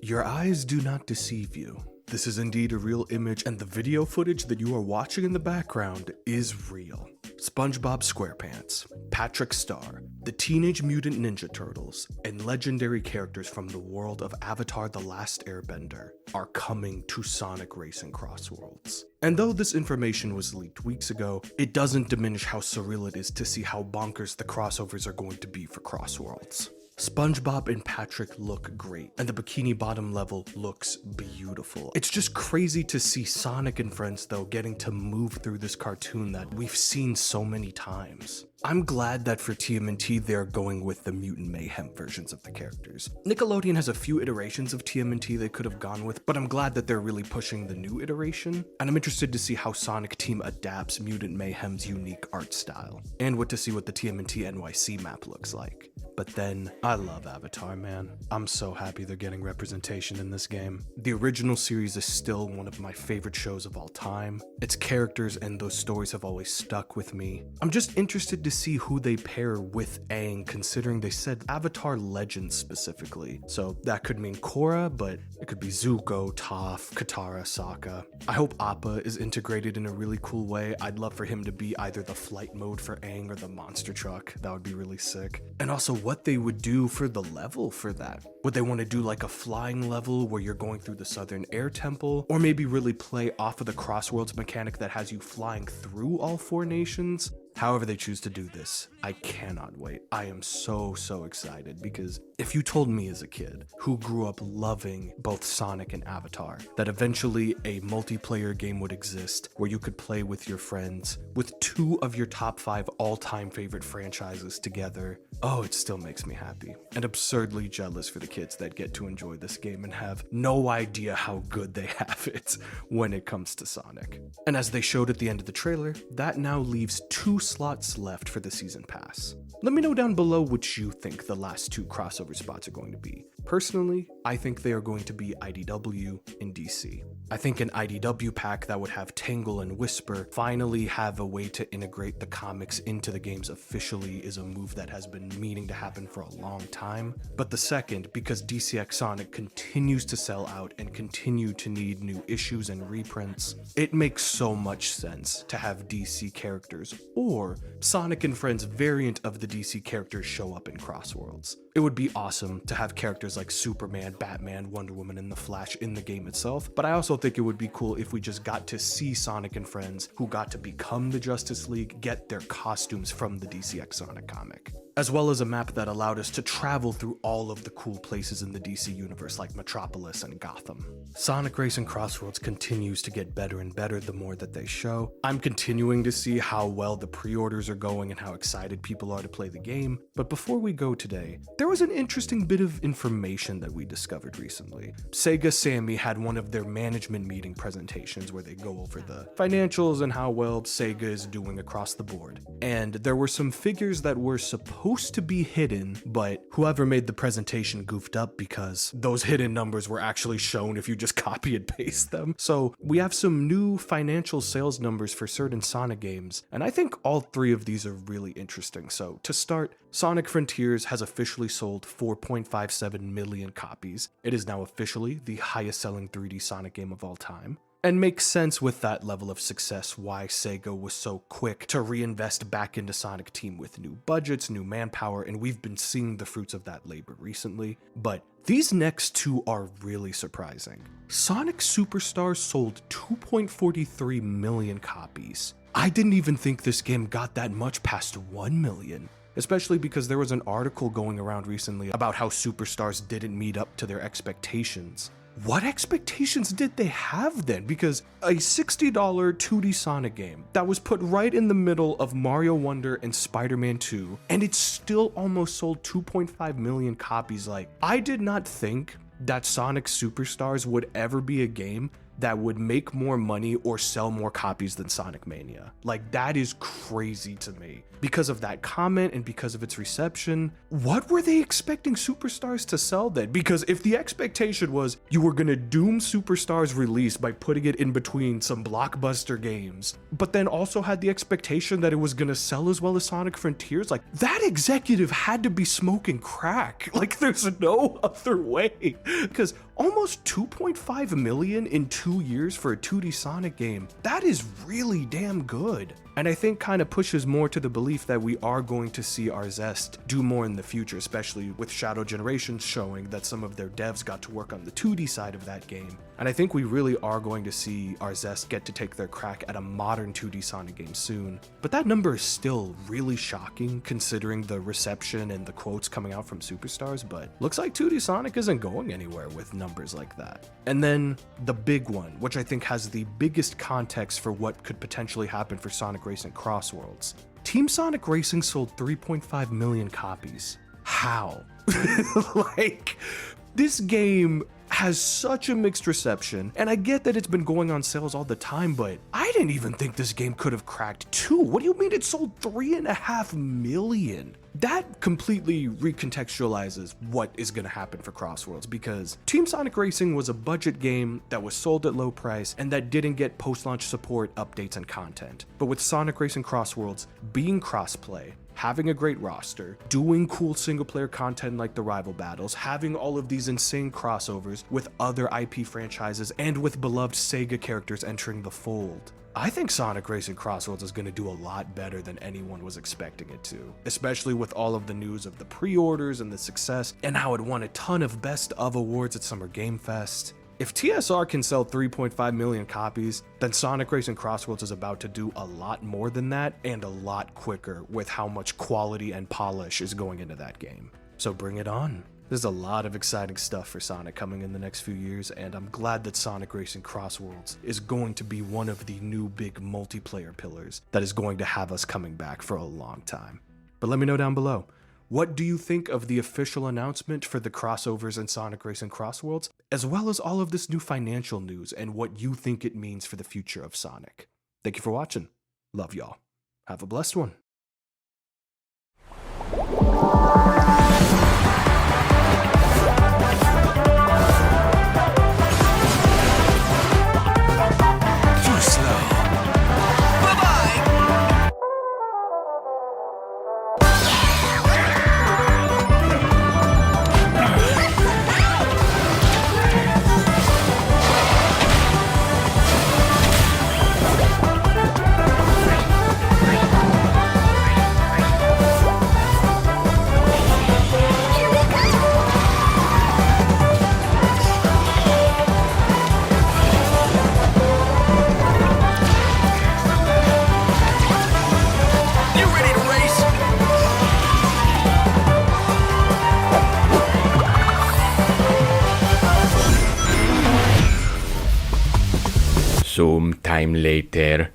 Your eyes do not deceive you. This is indeed a real image, and the video footage that you are watching in the background is real. Spongebob SquarePants, Patrick Star, the Teenage Mutant Ninja Turtles, and legendary characters from the world of Avatar: The Last Airbender are coming to Sonic Racing CrossWorlds. And though this information was leaked weeks ago, it doesn't diminish how surreal it is to see how bonkers the crossovers are going to be for CrossWorlds. SpongeBob and Patrick look great, and the Bikini Bottom level looks beautiful. It's just crazy to see Sonic and friends, though, getting to move through this cartoon that we've seen so many times. I'm glad that for TMNT they're going with the Mutant Mayhem versions of the characters. Nickelodeon has a few iterations of TMNT they could have gone with, but I'm glad that they're really pushing the new iteration, and I'm interested to see how Sonic Team adapts Mutant Mayhem's unique art style, and what to see what the TMNT NYC map looks like. But then, I love Avatar, man. I'm so happy they're getting representation in this game. The original series is still one of my favorite shows of all time. Its characters and those stories have always stuck with me. I'm just interested to see who they pair with Aang, considering they said Avatar Legends specifically. So that could mean Korra, but it could be Zuko, Toph, Katara, Sokka. I hope Appa is integrated in a really cool way. I'd love for him to be either the flight mode for Aang or the monster truck. That would be really sick. And also what they would do for the level for that. Would they want to do like a flying level where you're going through the Southern Air Temple? Or maybe really play off of the CrossWorlds mechanic that has you flying through all 4 nations? However they choose to do this, I cannot wait. I am so excited, because if you told me as a kid who grew up loving both Sonic and Avatar that eventually a multiplayer game would exist where you could play with your friends with 2 of your top 5 all-time favorite franchises together, oh, it still makes me happy and absurdly jealous for the kids that get to enjoy this game and have no idea how good they have it when it comes to Sonic. And as they showed at the end of the trailer, that now leaves 2 slots left for the season pass. Let me know down below which you think the last 2 crossover spots are going to be. Personally, I think they are going to be IDW and DC. I think an IDW pack that would have Tangle and Whisper finally have a way to integrate the comics into the games officially is a move that has been meaning to happen for a long time. But the second, because DCX Sonic continues to sell out and continue to need new issues and reprints, it makes so much sense to have DC characters or Sonic and Friends variant of the DC characters show up in CrossWorlds. It would be awesome to have characters like Superman, Batman, Wonder Woman, and the Flash in the game itself, but I also think it would be cool if we just got to see Sonic and Friends who got to become the Justice League get their costumes from the DCX Sonic comic, as well as a map that allowed us to travel through all of the cool places in the DC universe like Metropolis and Gotham. Sonic Racing CrossWorlds continues to get better and better the more that they show. I'm continuing to see how well the pre-orders are going and how excited people are to play the game, but before we go today, there was an interesting bit of information that we discovered recently. Sega Sammy had one of their management meeting presentations where they go over the financials and how well Sega is doing across the board. And there were some figures that were supposed to be hidden, but whoever made the presentation goofed up because those hidden numbers were actually shown if you just copy and paste them. So we have some new financial sales numbers for certain Sonic games, and I think all 3 of these are really interesting. So to start, Sonic Frontiers has officially sold 4.57 million copies. It is now officially the highest selling 3D Sonic game of all time. And makes sense with that level of success why Sega was so quick to reinvest back into Sonic Team with new budgets, new manpower, and we've been seeing the fruits of that labor recently. But these next 2 are really surprising. Sonic Superstars sold 2.43 million copies. I didn't even think this game got that much past 1 million. Especially because there was an article going around recently about how Superstars didn't meet up to their expectations. What expectations did they have then? Because a $60 2D Sonic game that was put right in the middle of Mario Wonder and Spider-Man 2, and it still almost sold 2.5 million copies. Like, I did not think that Sonic Superstars would ever be a game that would make more money or sell more copies than Sonic Mania. Like, that is crazy to me. Because of that comment and because of its reception, what were they expecting Superstars to sell then? Because if the expectation was you were gonna doom Superstars release by putting it in between some blockbuster games, but then also had the expectation that it was gonna sell as well as Sonic Frontiers, like, that executive had to be smoking crack. Like, there's no other way. Because almost 2.5 million in 2 years for a 2D Sonic game. That is really damn good. And I think kind of pushes more to the belief that we are going to see our Zest do more in the future, especially with Shadow Generations showing that some of their devs got to work on the 2D side of that game. And I think we really are going to see our Zest get to take their crack at a modern 2D Sonic game soon. But that number is still really shocking considering the reception and the quotes coming out from superstars, but looks like 2D Sonic isn't going anywhere with numbers like that. And then the big one, which I think has the biggest context for what could potentially happen for Sonic Racing CrossWorlds. Team Sonic Racing sold 3.5 million copies. How? Like, this game has such a mixed reception, and I get that it's been going on sales all the time, but I didn't even think this game could have cracked 2. What do you mean it sold 3.5 million? That completely recontextualizes what is going to happen for CrossWorlds, because Team Sonic Racing was a budget game that was sold at low price and that didn't get post-launch support, updates, and content. But with Sonic Racing CrossWorlds being crossplay, having a great roster, doing cool single-player content like the rival battles, having all of these insane crossovers with other IP franchises, and with beloved SEGA characters entering the fold, I think Sonic Racing CrossWorlds is going to do a lot better than anyone was expecting it to, especially with all of the news of the pre-orders and the success, and how it won a ton of Best of awards at Summer Game Fest. If TSR can sell 3.5 million copies, then Sonic Racing CrossWorlds is about to do a lot more than that, and a lot quicker with how much quality and polish is going into that game. So bring it on. There's a lot of exciting stuff for Sonic coming in the next few years, and I'm glad that Sonic Racing CrossWorlds is going to be one of the new big multiplayer pillars that is going to have us coming back for a long time. But let me know down below. What do you think of the official announcement for the crossovers in Sonic Racing CrossWorlds, as well as all of this new financial news and what you think it means for the future of Sonic? Thank you for watching. Love y'all. Have a blessed one. Some time later.